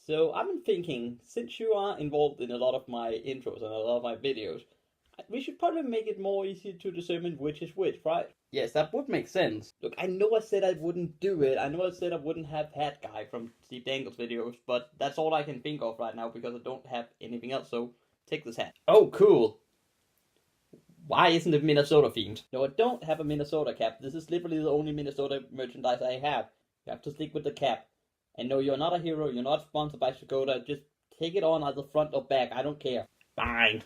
So I've been thinking, since you are involved in a lot of my intros and a lot of my videos, we should probably make it more easy to determine which is which, right? Yes, that would make sense. Look, I know I said I wouldn't do it. I know I said I wouldn't have that guy from Steve Dangle's videos, but that's all I can think of right now because I don't have anything else, so take this hat. Oh, cool. Why isn't it Minnesota themed? No, I don't have a Minnesota cap. This is literally the only Minnesota merchandise I have. You have to stick with the cap. And no, you're not a hero. You're not sponsored by Skoda. Just take it on either front or back. I don't care. Fine.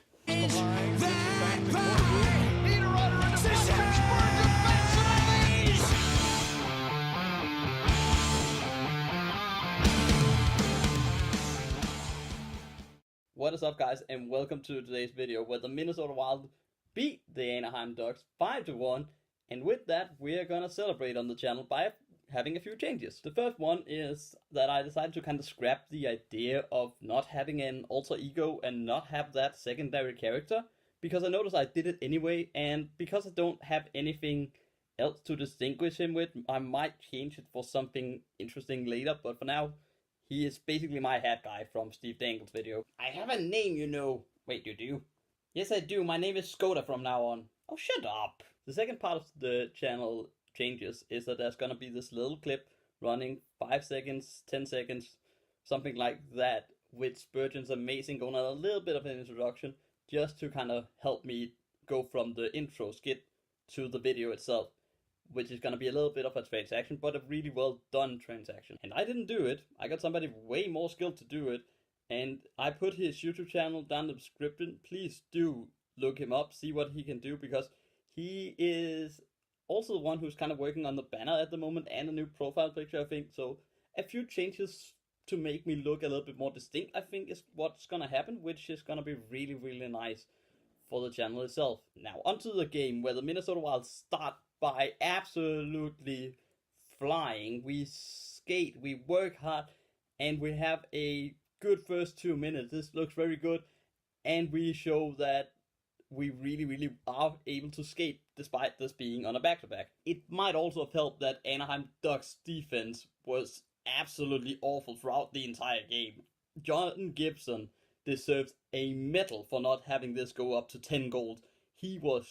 What is up, guys, and welcome to today's video where the Minnesota Wild beat the Anaheim Ducks 5-1, and with that we're gonna celebrate on the channel by having a few changes. The first one is that I decided to kind of scrap the idea of not having an alter ego and not have that secondary character, because I noticed I did it anyway, and because I don't have anything else to distinguish him with, I might change it for something interesting later, but for now, he is basically my hat guy from Steve Dangle's video. I have a name, you know. Wait, you do? Yes, I do. My name is Skoda from now on. Oh, shut up. The second part of the channel changes is that there's gonna be this little clip running 5 seconds, 10 seconds, something like that, with Spurgeon's amazing going on a little bit of an introduction, just to kind of help me go from the intro skit to the video itself, which is going to be a little bit of a transaction, but a really well done transaction. And I didn't do it. I got somebody way more skilled to do it, and I put his YouTube channel down in the description. Please do look him up, see what he can do, because he is also the one who's kind of working on the banner at the moment and a new profile picture, I think. So a few changes to make me look a little bit more distinct, I think, is what's going to happen, which is going to be really, really nice for the channel itself. Now, onto the game, where the Minnesota Wild start by absolutely flying. We skate, we work hard, and we have a good first 2 minutes. This looks very good, and we show that we really are able to skate despite this being on a back-to-back. It might also have helped that Anaheim Ducks defense was absolutely awful throughout the entire game. Jonathan Gibson deserves a medal for not having this go up to 10 goals. He was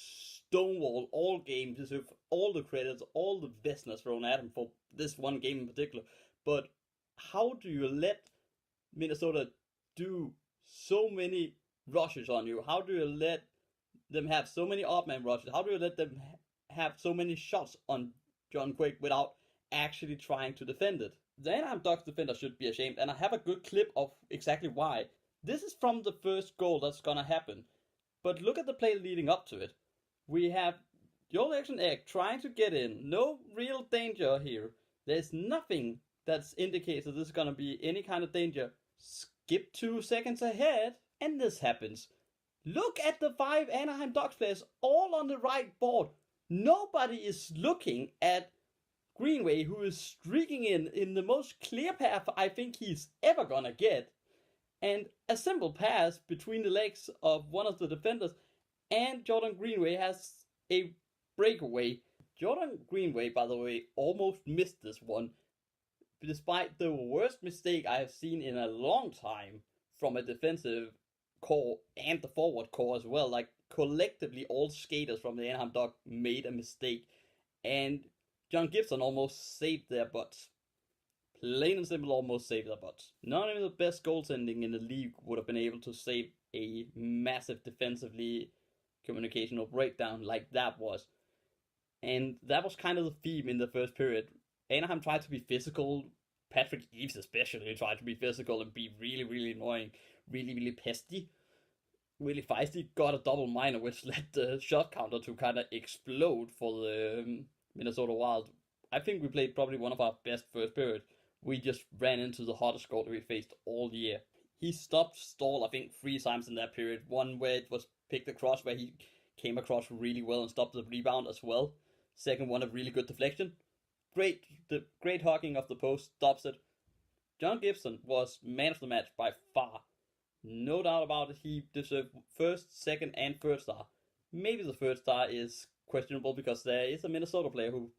stonewall all game, deserved all the credits, all the business thrown at him for this one game in particular. But how do you let Minnesota do so many rushes on you? How do you let them have so many odd-man rushes? How do you let them have so many shots on John Quick without actually trying to defend it? The Anaheim Ducks defender should be ashamed, and I have a good clip of exactly why. This is from the first goal that's gonna happen. But look at the play leading up to it. We have Joel Eriksson Ek trying to get in. No real danger here. There's nothing that indicates that this is going to be any kind of danger. Skip 2 seconds ahead, and this happens. Look at the 5 Anaheim Ducks players all on the right board. Nobody is looking at Greenway, who is streaking in the most clear path I think he's ever going to get. And a simple pass between the legs of one of the defenders, and Jordan Greenway has a breakaway. Jordan Greenway, by the way, almost missed this one, despite the worst mistake I have seen in a long time from a defensive core and the forward core as well. Like, collectively, all skaters from the Anaheim Ducks made a mistake, and John Gibson almost saved their butts. Plain and simple, almost saved their butts. Not even the best goaltending in the league would have been able to save a massive defensively communicational breakdown like that was. And that was kind of the theme in the first period. Anaheim tried to be physical. Patrick Eaves especially tried to be physical and be really annoying, really pesty, really feisty. Got a double minor, which led the shot counter to kind of explode for the Minnesota Wild. I think we played probably one of our best first periods. We just ran into the hottest goalie we faced all year. He stopped Stahl, I think, 3 times in that period. One where it was picked across, where he came across really well and stopped the rebound as well. Second one, a really good deflection. Great hogging of the post, stops it. John Gibson was man of the match by far. No doubt about it, he deserved first, second, and third star. Maybe the third star is questionable because there is a Minnesota player who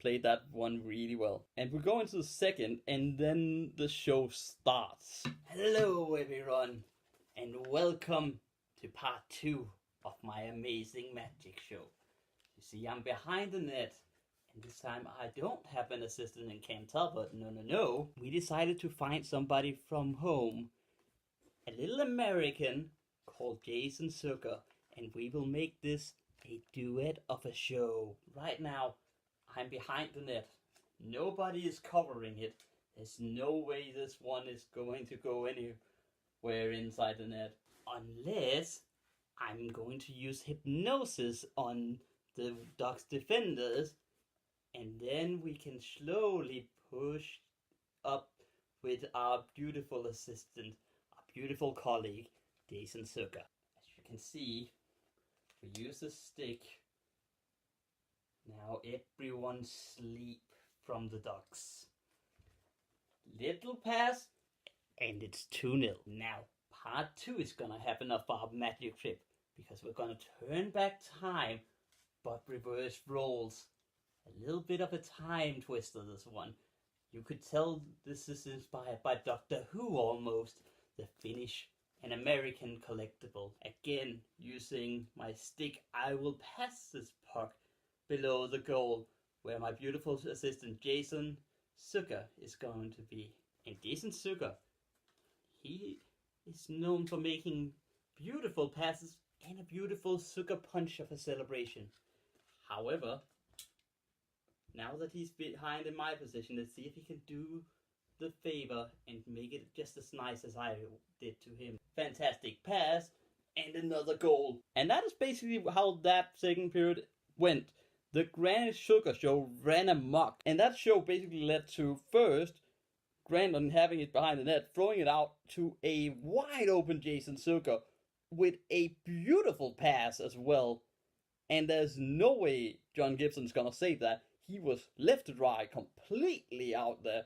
played that one really well. And we go into the second, and then the show starts. Hello everyone, and welcome to part 2 of my amazing magic show. You see, I'm behind the net, and this time I don't have an assistant in Camp Talbot. No. We decided to find somebody from home, a little American called Jason Zucker, and we will make this a duet of a show. Right now, I'm behind the net. Nobody is covering it. There's no way this one is going to go anywhere inside the net. Unless I'm going to use hypnosis on the Ducks defenders. And then we can slowly push up with our beautiful assistant, our beautiful colleague, Jason Zucker. As you can see, we use a stick. Now everyone sleep from the Ducks. Little pass, and it's 2-0. Now, part 2 is gonna happen of our magic trip, because we're gonna turn back time, but reverse roles. A little bit of a time twister, this one. You could tell this is inspired by Doctor Who almost. The Finnish and American collectible. Again, using my stick, I will pass this puck below the goal, where my beautiful assistant Jason Zucker is going to be. And Jason Zucker, he is known for making beautiful passes and a beautiful Zucker punch of a celebration. However, now that he's behind in my position, let's see if he can do the favor and make it just as nice as I did to him. Fantastic pass, and another goal. And that is basically how that second period went. The Granlund Zucker show ran amok, and that show basically led to first Granlund having it behind the net, throwing it out to a wide open Jason Zucker with a beautiful pass as well. And there's no way John Gibson's gonna save that. He was left to right, completely out there.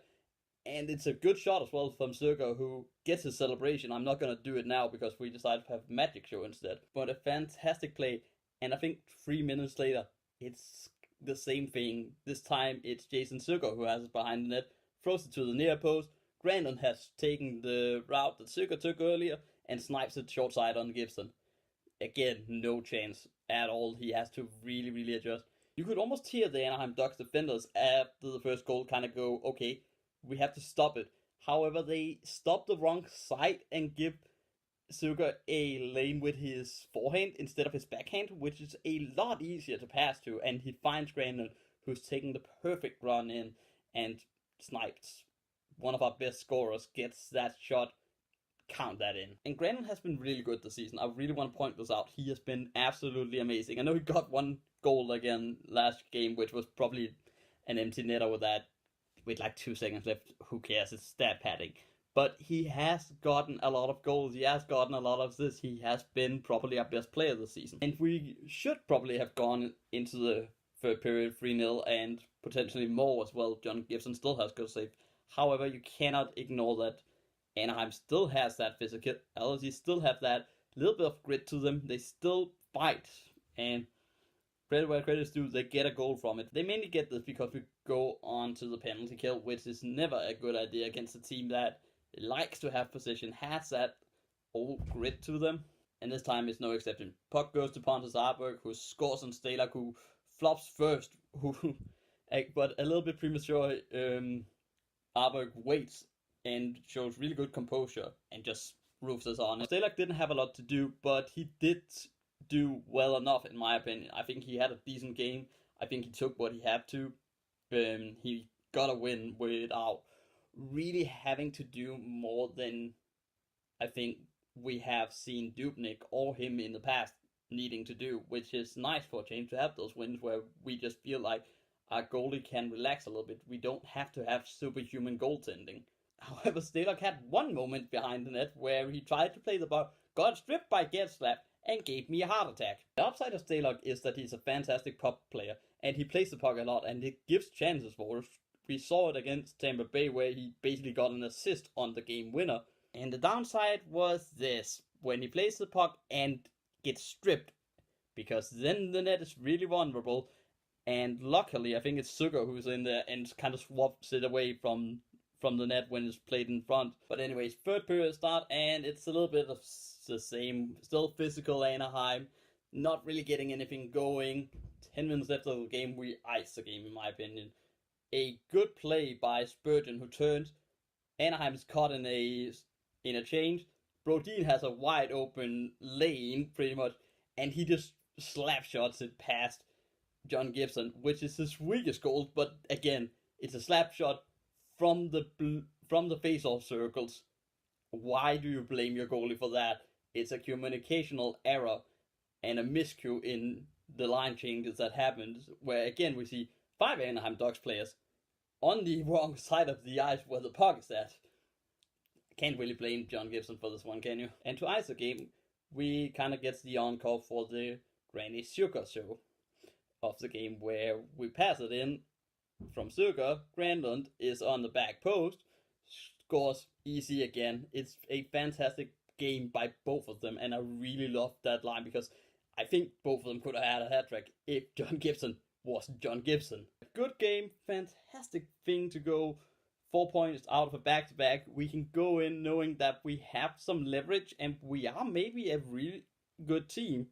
And it's a good shot as well from Zucker, who gets his celebration. I'm not gonna do it now because we decided to have a magic show instead. But a fantastic play, and I think 3 minutes later, it's the same thing. This time it's Jason Zucker who has it behind the net, throws it to the near post. Granlund has taken the route that Zucker took earlier and snipes it short side on Gibson. Again, no chance at all. He has to really adjust. You could almost hear the Anaheim Ducks defenders after the first goal kind of go, okay, we have to stop it. However, they stop the wrong side and give Zucker a lane with his forehand instead of his backhand, which is a lot easier to pass to, and he finds Granlund, who's taking the perfect run in and snipes. One of our best scorers gets that shot, count that in. And Granlund has been really good this season. I really want to point this out. He has been absolutely amazing. I know he got one goal again last game, which was probably an empty netter with like 2 seconds left. Who cares? It's stat padding. But he has gotten a lot of goals. He has gotten a lot of assists. He has been probably our best player this season. And we should probably have gone into the third period 3-0 and potentially more as well. John Gibson still has good save. However, you cannot ignore that Anaheim still has that physicality, still have that little bit of grit to them. They still fight. And credit where credit's due, they get a goal from it. They mainly get this because we go on to the penalty kill, which is never a good idea against a team that likes to have possession, has that old grit to them, and this time is no exception. Puck goes to Pontus Arberg, who scores on Stalock, who flops first, but a little bit premature. Arberg waits and shows really good composure and just roofs us on. Stalock didn't have a lot to do, but he did do well enough in my opinion. I think he had a decent game. I think he took what he had to. He got a win without really having to do more than I think we have seen Dubnyk or him in the past needing to do, which is nice for a change to have those wins where we just feel like our goalie can relax a little bit. We don't have to have superhuman goaltending. However, Stalock had one moment behind the net where he tried to play the ball, got stripped by Getzlaf, and gave me a heart attack. The upside of Stalock is that he's a fantastic puck player, and he plays the puck a lot, and it gives chances for us. We saw it against Tampa Bay where he basically got an assist on the game winner. And the downside was this, when he plays the puck and gets stripped, because then the net is really vulnerable, And luckily, I think it's Zucker who's in there and kind of swaps it away from the net when it's played in front. But anyways, third period start, and it's a little bit of the same. Still physical Anaheim, not really getting anything going. 10 minutes left of the game, we ice the game in my opinion. A good play by Spurgeon, who turns. Anaheim is caught in a change. Brodin has a wide open lane pretty much, and he just slap shots it past John Gibson, which is his weakest goal. But again, it's a slap shot from the face-off circles. Why do you blame your goalie for that? It's a communicational error and a miscue in the line changes that happened, where again we see 5 Anaheim Ducks players on the wrong side of the ice where the puck is at. Can't really blame John Gibson for this one, can you? And to ice the game, we kind of get the encore for the Granlund and Zucker show of the game, where we pass it in from Zucker. Granlund is on the back post, scores easy again. It's a fantastic game by both of them, and I really love that line because I think both of them could have had a hat trick if John Gibson was John Gibson. Good game, fantastic thing to go 4 points out of a back-to-back. We can go in knowing that we have some leverage and we are maybe a really good team.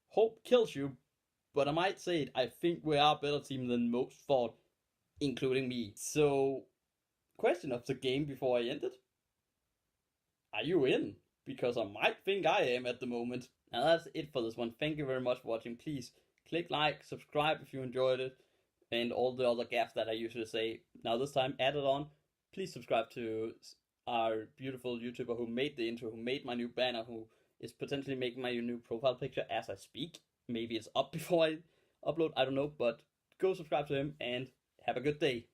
Hope kills you, but I might say it, I think we are a better team than most thought, including me. So, question of the game before I end it. Are you in? Because I might think I am at the moment. Now that's it for this one. Thank you very much for watching. Please click like, subscribe if you enjoyed it, and all the other gaffes that I usually say. Now this time added on. Please subscribe to our beautiful YouTuber who made the intro, who made my new banner, who is potentially making my new profile picture as I speak. Maybe it's up before I upload, I don't know, but go subscribe to him and have a good day.